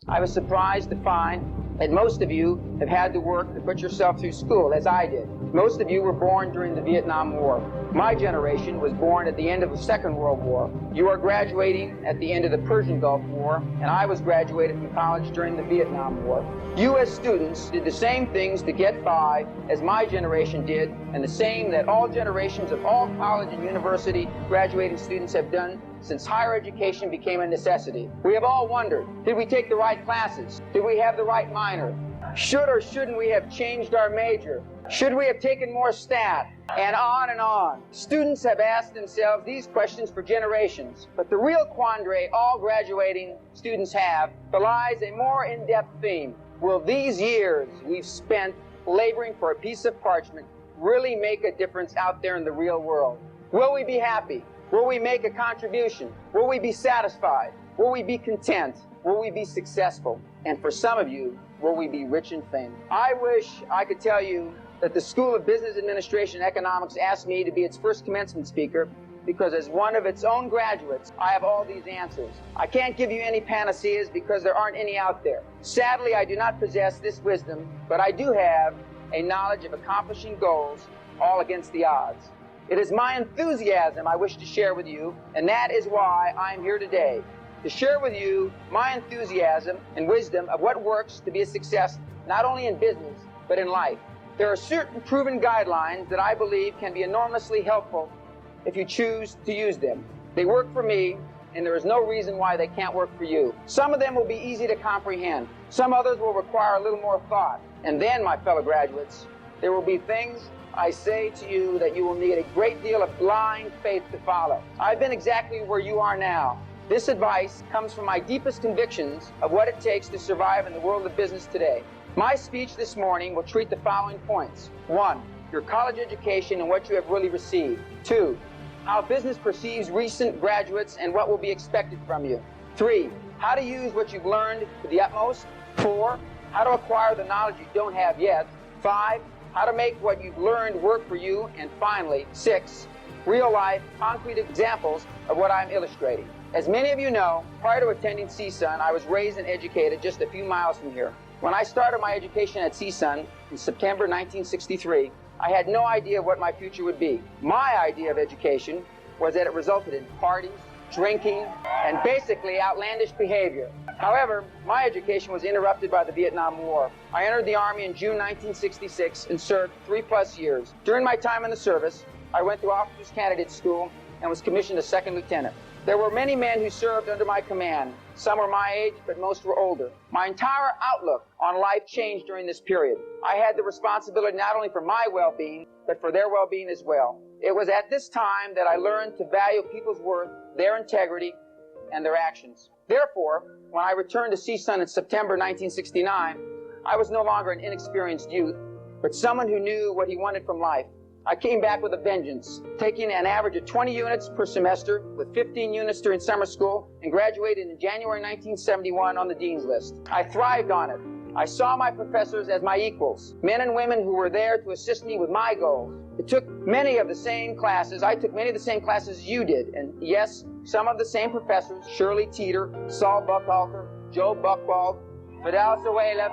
I was surprised to find that most of you have had to work to put yourself through school, as I did. Most of you were born during the Vietnam War. My generation was born at the end of the Second World War. You are graduating at the end of the Persian Gulf War, and I was graduated from college during the Vietnam War. You as students did the same things to get by as my generation did, and the same that all generations of all college and university graduating students have done since higher education became a necessity. We have all wondered, did we take the right classes? Did we have the right minor? Should or shouldn't we have changed our major? Should we have taken more stat? And on and on. Students have asked themselves these questions for generations. But the real quandary all graduating students have belies a more in-depth theme. Will these years we've spent laboring for a piece of parchment really make a difference out there in the real world? Will we be happy? Will we make a contribution? Will we be satisfied? Will we be content? Will we be successful? And for some of you, will we be rich and famous? I wish I could tell you that the School of Business Administration and Economics asked me to be its first commencement speaker, because as one of its own graduates, I have all these answers. I can't give you any panaceas because there aren't any out there. Sadly, I do not possess this wisdom, but I do have a knowledge of accomplishing goals all against the odds. It is my enthusiasm I wish to share with you, and that is why I am here today, to share with you my enthusiasm and wisdom of what works to be a success, not only in business, but in life. There are certain proven guidelines that I believe can be enormously helpful if you choose to use them. They work for me, and there is no reason why they can't work for you. Some of them will be easy to comprehend. Some others will require a little more thought. And then, my fellow graduates, there will be things I say to you that you will need a great deal of blind faith to follow. I've been exactly where you are now. This advice comes from my deepest convictions of what it takes to survive in the world of business today. My speech this morning will treat the following points. 1, your college education and what you have really received. 2, how business perceives recent graduates and what will be expected from you. 3, how to use what you've learned to the utmost. 4, how to acquire the knowledge you don't have yet. 5, how to make what you've learned work for you. And finally, 6, real-life, concrete examples of what I'm illustrating. As many of you know, prior to attending CSUN, I was raised and educated just a few miles from here. When I started my education at CSUN in September 1963, I had no idea what my future would be. My idea of education was that it resulted in parties, drinking, and basically outlandish behavior. However, my education was interrupted by the Vietnam War. I entered the Army in June 1966 and served 3+ years. During my time in the service, I went through Officers Candidate School and was commissioned a second lieutenant. There were many men who served under my command. Some were my age, but most were older. My entire outlook on life changed during this period. I had the responsibility not only for my well-being, but for their well-being as well. It was at this time that I learned to value people's worth, their integrity, and their actions. Therefore, when I returned to CSUN in September 1969, I was no longer an inexperienced youth, but someone who knew what he wanted from life. I came back with a vengeance, taking an average of 20 units per semester, with 15 units during summer school, and graduated in January 1971 on the Dean's List. I thrived on it. I saw my professors as my equals, men and women who were there to assist me with my goals. I took many of the same classes as you did, and yes, some of the same professors, Shirley Teeter, Saul Buckhalter, Joe Buchwald, Fidel Zuela,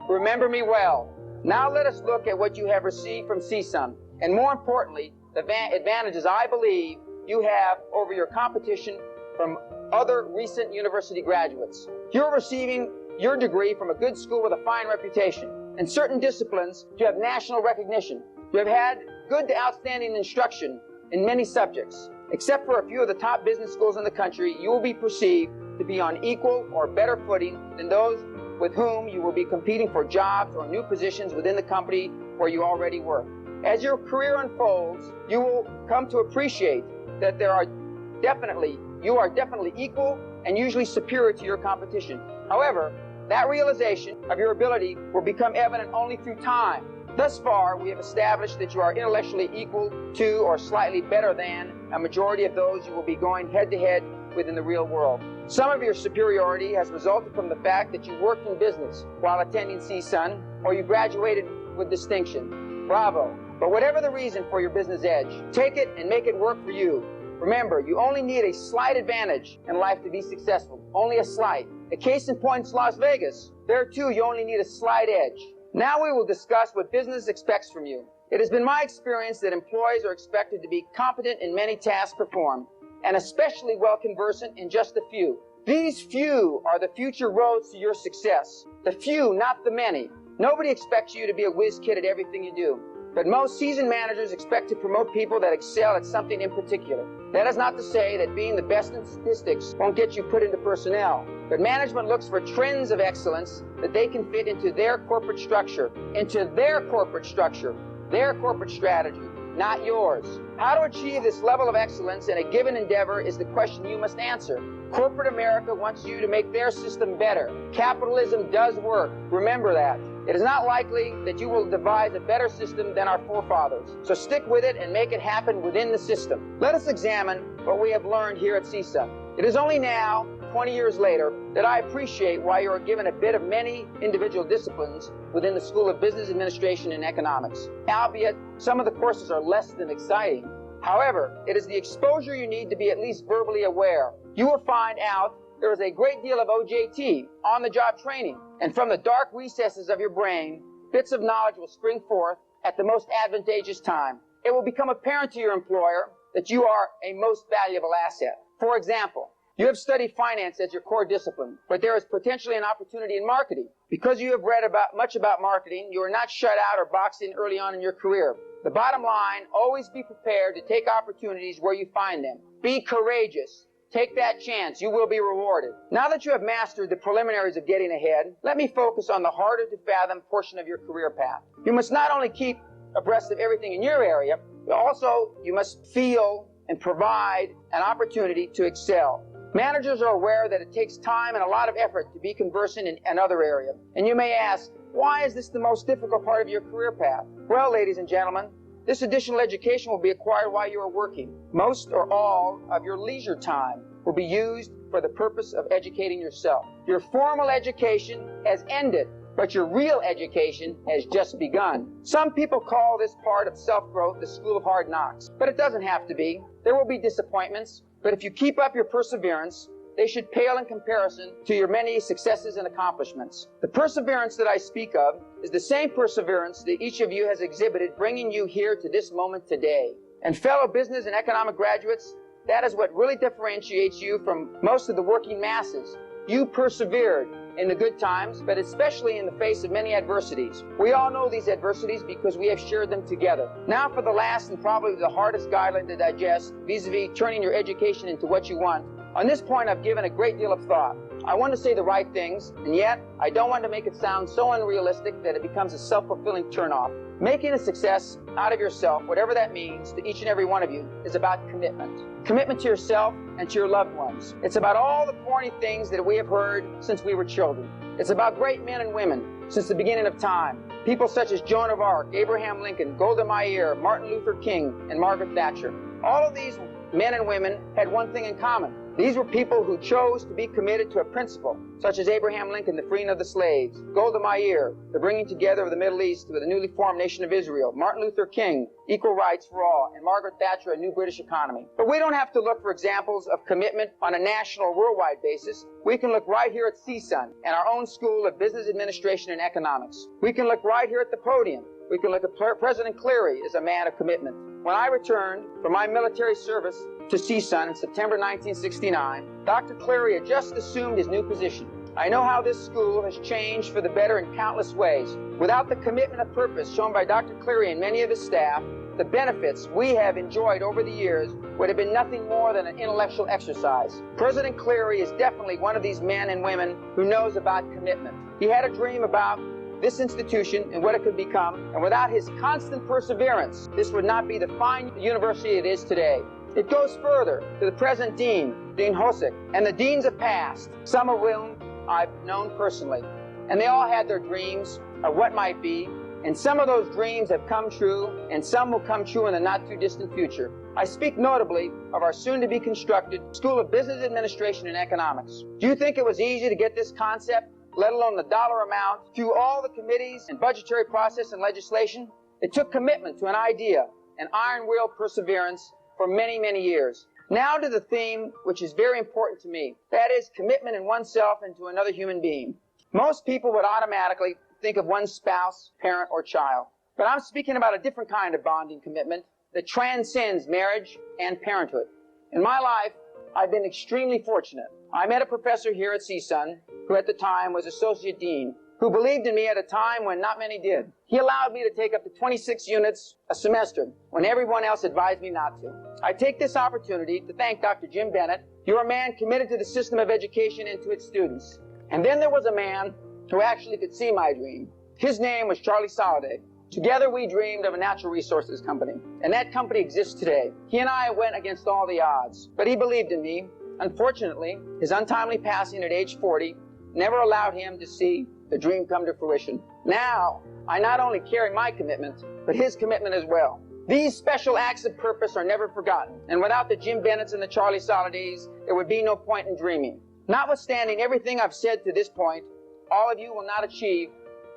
remember me well. Now let us look at what you have received from CSUN, and more importantly, the advantages I believe you have over your competition from other recent university graduates. You're receiving your degree from a good school with a fine reputation. In certain disciplines, you have national recognition. You have had good to outstanding instruction in many subjects. Except for a few of the top business schools in the country, you will be perceived to be on equal or better footing than those with whom you will be competing for jobs or new positions within the company where you already work. As your career unfolds, you will come to appreciate that you are definitely equal and usually superior to your competition. However, that realization of your ability will become evident only through time. Thus far, we have established that you are intellectually equal to or slightly better than a majority of those you will be going head-to-head with in the real world. Some of your superiority has resulted from the fact that you worked in business while attending CSUN, or you graduated with distinction. Bravo. But whatever the reason for your business edge, take it and make it work for you. Remember, you only need a slight advantage in life to be successful. Only a slight. A case in point is Las Vegas. There too, you only need a slight edge. Now we will discuss what business expects from you. It has been my experience that employees are expected to be competent in many tasks performed, and especially well conversant in just a few. These few are the future roads to your success. The few, not the many. Nobody expects you to be a whiz kid at everything you do. But most seasoned managers expect to promote people that excel at something in particular. That is not to say that being the best in statistics won't get you put into personnel. But management looks for trends of excellence that they can fit into their corporate structure, their corporate strategy, not yours. How to achieve this level of excellence in a given endeavor is the question you must answer. Corporate America wants you to make their system better. Capitalism does work. Remember that. It is not likely that you will devise a better system than our forefathers. So stick with it and make it happen within the system. Let us examine what we have learned here at CSUN. It is only now, 20 years later, that I appreciate why you are given a bit of many individual disciplines within the School of Business Administration and Economics. Albeit, some of the courses are less than exciting. However, it is the exposure you need to be at least verbally aware. You will find out there is a great deal of OJT, on-the-job training, and from the dark recesses of your brain, bits of knowledge will spring forth at the most advantageous time. It will become apparent to your employer that you are a most valuable asset. For example, you have studied finance as your core discipline, but there is potentially an opportunity in marketing. Because you have read much about marketing, you are not shut out or boxed in early on in your career. The bottom line, always be prepared to take opportunities where you find them. Be courageous. Take that chance. You will be rewarded. Now that you have mastered the preliminaries of getting ahead, let me focus on the harder to fathom portion of your career path. You must not only keep abreast of everything in your area, but also you must feel and provide an opportunity to excel. Managers are aware that it takes time and a lot of effort to be conversant in another area. And you may ask, why is this the most difficult part of your career path? Well, ladies and gentlemen, this additional education will be acquired while you are working. Most or all of your leisure time will be used for the purpose of educating yourself. Your formal education has ended, but your real education has just begun. Some people call this part of self-growth the School of Hard Knocks, but it doesn't have to be. There will be disappointments, but if you keep up your perseverance, they should pale in comparison to your many successes and accomplishments. The perseverance that I speak of is the same perseverance that each of you has exhibited, bringing you here to this moment today. And fellow business and economic graduates, that is what really differentiates you from most of the working masses. You persevered in the good times, but especially in the face of many adversities. We all know these adversities because we have shared them together. Now for the last and probably the hardest guideline to digest, vis-a-vis turning your education into what you want. On this point, I've given a great deal of thought. I want to say the right things, and yet I don't want to make it sound so unrealistic that it becomes a self-fulfilling turnoff. Making a success out of yourself, whatever that means to each and every one of you, is about commitment. Commitment to yourself and to your loved ones. It's about all the corny things that we have heard since we were children. It's about great men and women since the beginning of time. People such as Joan of Arc, Abraham Lincoln, Golda Meir, Martin Luther King, and Margaret Thatcher. All of these men and women had one thing in common. These were people who chose to be committed to a principle, such as Abraham Lincoln, the freeing of the slaves, Golda Meir, the bringing together of the Middle East with a newly formed nation of Israel, Martin Luther King, equal rights for all, and Margaret Thatcher, a new British economy. But we don't have to look for examples of commitment on a national or worldwide basis. We can look right here at CSUN and our own School of Business Administration and Economics. We can look right here at the podium. We can look at President Cleary as a man of commitment. When I returned from my military service to CSUN in September 1969, Dr. Cleary had just assumed his new position. I know how this school has changed for the better in countless ways. Without the commitment of purpose shown by Dr. Cleary and many of his staff, the benefits we have enjoyed over the years would have been nothing more than an intellectual exercise. President Cleary is definitely one of these men and women who knows about commitment. He had a dream about this institution and what it could become, and without his constant perseverance, this would not be the fine university it is today. It goes further to the present dean, Dean Hosick, and the deans of past, some of whom I've known personally. And they all had their dreams of what might be, and some of those dreams have come true, and some will come true in the not-too-distant future. I speak notably of our soon-to-be constructed School of Business Administration and Economics. Do you think it was easy to get this concept, let alone the dollar amount, through all the committees and budgetary process and legislation? It took commitment to an idea, an iron-willed perseverance for many, many years. Now to the theme which is very important to me. That is commitment in oneself and to another human being. Most people would automatically think of one's spouse, parent, or child. But I'm speaking about a different kind of bonding commitment that transcends marriage and parenthood. In my life, I've been extremely fortunate. I met a professor here at CSUN who at the time was Associate Dean, who believed in me at a time when not many did. He allowed me to take up to 26 units a semester when everyone else advised me not to. I take this opportunity to thank Dr. Jim Bennett. You're a man committed to the system of education and to its students. And then there was a man who actually could see my dream. His name was Charlie Soliday. Together we dreamed of a natural resources company, and that company exists today. He and I went against all the odds, but he believed in me. Unfortunately, his untimely passing at age 40 never allowed him to see the dream come to fruition. Now, I not only carry my commitment, but his commitment as well. These special acts of purpose are never forgotten, and without the Jim Bennetts and the Charlie Solidays, there would be no point in dreaming. Notwithstanding everything I've said to this point, all of you will not achieve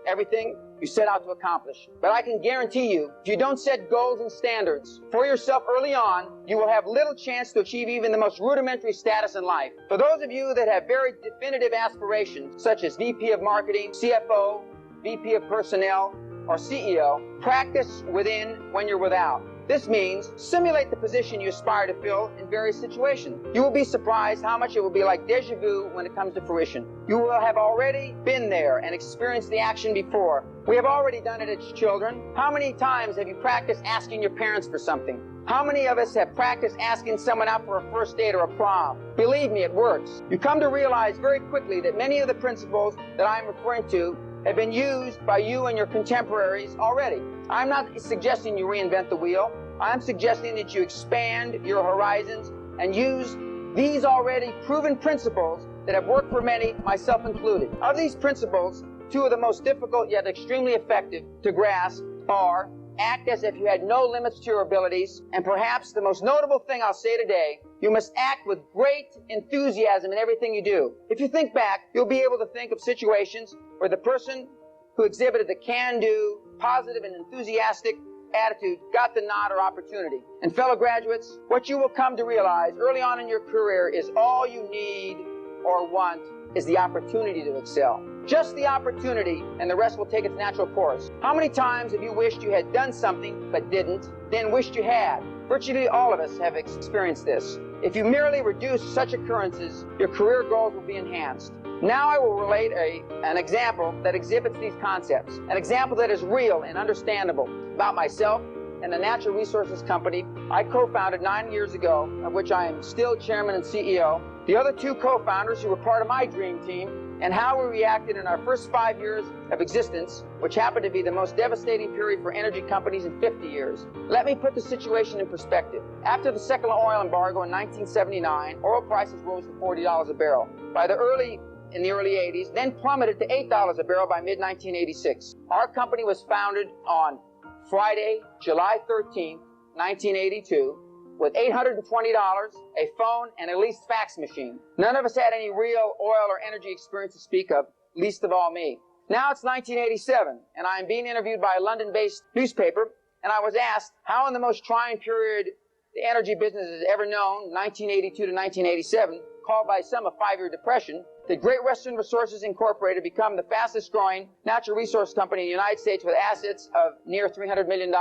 everything you set out to accomplish. But I can guarantee you, if you don't set goals and standards for yourself early on, you will have little chance to achieve even the most rudimentary status in life. For those of you that have very definitive aspirations, such as VP of Marketing, CFO, VP of Personnel, or CEO, practice within when you're without. This means simulate the position you aspire to fill in various situations. You will be surprised how much it will be like déjà vu when it comes to fruition. You will have already been there and experienced the action before. We have already done it as children. How many times have you practiced asking your parents for something? How many of us have practiced asking someone out for a first date or a prom? Believe me, it works. You come to realize very quickly that many of the principles that I'm referring to have been used by you and your contemporaries already. I'm not suggesting you reinvent the wheel. I'm suggesting that you expand your horizons and use these already proven principles that have worked for many, myself included. Of these principles, two of the most difficult yet extremely effective to grasp are act as if you had no limits to your abilities, and perhaps the most notable thing I'll say today, you must act with great enthusiasm in everything you do. If you think back, you'll be able to think of situations where the person who exhibited the can-do, positive and enthusiastic attitude got the nod or opportunity. And fellow graduates, what you will come to realize early on in your career is all you need or want is the opportunity to excel. Just the opportunity, and the rest will take its natural course. How many times have you wished you had done something but didn't, then wished you had? Virtually all of us have experienced this. If you merely reduce such occurrences, your career goals will be enhanced. Now I will relate an example that exhibits these concepts, an example that is real and understandable about myself and the natural resources company I co-founded 9 years ago, of which I am still chairman and CEO, the other two co-founders who were part of my dream team, and how we reacted in our first 5 years of existence, which happened to be the most devastating period for energy companies in 50 years. Let me put the situation in perspective. After the second oil embargo in 1979, oil prices rose to $40 a barrel. In the early 80s, then plummeted to $8 a barrel by mid-1986. Our company was founded on Friday, July 13th, 1982, with $820, a phone, and a leased fax machine. None of us had any real oil or energy experience to speak of, least of all me. Now it's 1987, and I am being interviewed by a London-based newspaper, and I was asked how in the most trying period the energy business has ever known, 1982 to 1987, called by some a 5-year depression, did Great Western Resources Incorporated become the fastest growing natural resource company in the United States with assets of near $300 million.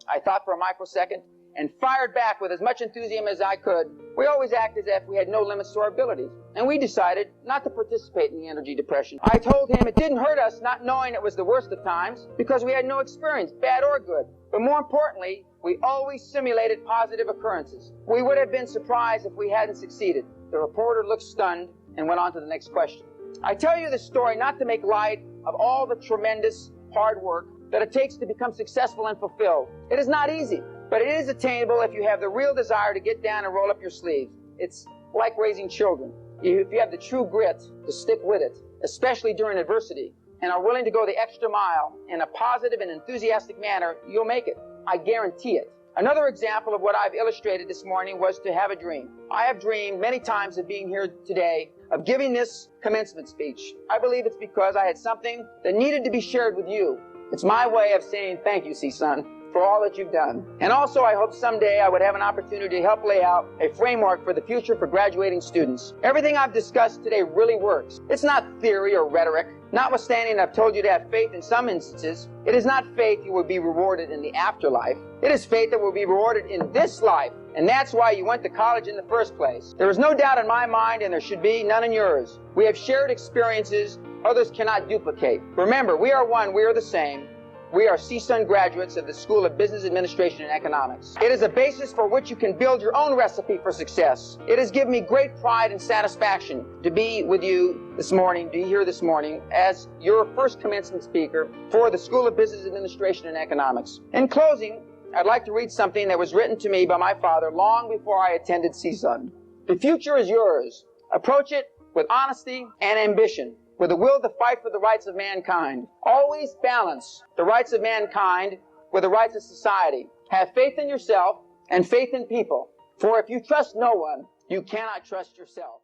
I thought for a microsecond and fired back with as much enthusiasm as I could. We always act as if we had no limits to our abilities, and we decided not to participate in the energy depression. I told him it didn't hurt us not knowing it was the worst of times because we had no experience, bad or good. But more importantly, we always simulated positive occurrences. We would have been surprised if we hadn't succeeded. The reporter looked stunned and went on to the next question. I tell you this story not to make light of all the tremendous hard work that it takes to become successful and fulfilled. It is not easy, but it is attainable if you have the real desire to get down and roll up your sleeves. It's like raising children. If you have the true grit to stick with it, especially during adversity, and are willing to go the extra mile in a positive and enthusiastic manner, you'll make it. I guarantee it. Another example of what I've illustrated this morning was to have a dream. I have dreamed many times of being here today, of giving this commencement speech. I believe it's because I had something that needed to be shared with you. It's my way of saying thank you, CSUN. for all that you've done. And also, I hope someday I would have an opportunity to help lay out a framework for the future for graduating students. Everything I've discussed today really works. It's not theory or rhetoric. Notwithstanding, I've told you to have faith in some instances. It is not faith you will be rewarded in the afterlife. It is faith that will be rewarded in this life. And that's why you went to college in the first place. There is no doubt in my mind, and there should be none in yours. We have shared experiences others cannot duplicate. Remember, we are one, we are the same. We are CSUN graduates of the School of Business Administration and Economics. It is a basis for which you can build your own recipe for success. It has given me great pride and satisfaction to be with you this morning, to be here this morning as your first commencement speaker for the School of Business Administration and Economics. In closing, I'd like to read something that was written to me by my father long before I attended CSUN. The future is yours. Approach it with honesty and ambition, with a will to fight for the rights of mankind. Always balance the rights of mankind with the rights of society. Have faith in yourself and faith in people. For if you trust no one, you cannot trust yourself.